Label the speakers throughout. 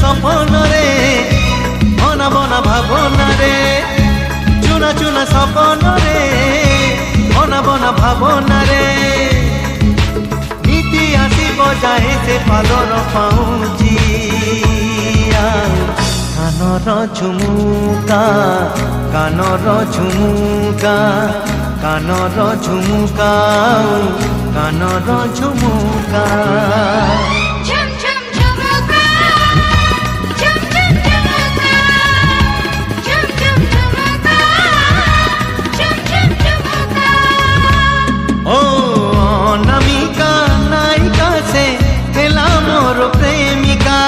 Speaker 1: सपन रे बना बना भावना रे चुना चुना सपन रे बना बना भावना रे नीति आसिब जाए से पालर पाऊँजी कानर झुमुका कानर झुमुका कानर झुमुका कानर झुमुका ओ अनामिका नायिका से हेला मोर प्रेमिका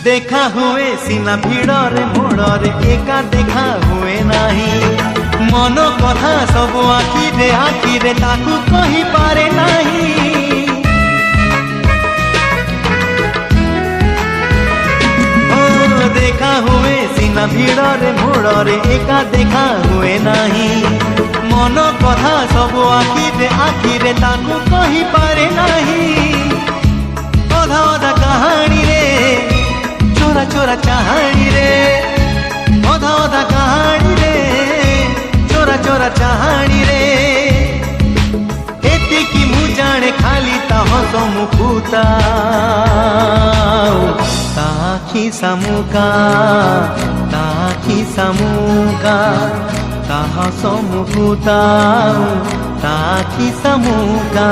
Speaker 1: देखा हुए सीना भिड़रे मोड़रे एका देखा हुए नहीं मन कथा सब आखिरे ताकू कही पारे नहीं ओ देखा हुए सीना भिड़रे मोड़रे एका देखा हुए नहीं मन कथा सब आखिरे ताकू कही पारे नहीं अधा अधा कहानी रे चोरा चोरा चाहानी रे अधा अधा कहानी रे चोरा चोरा चाहानी रे एतिकी मु जाने खाली ता हस मुकुता ताखी सामुका ताखी सामुका ता हस मुकुता ताखी सामुका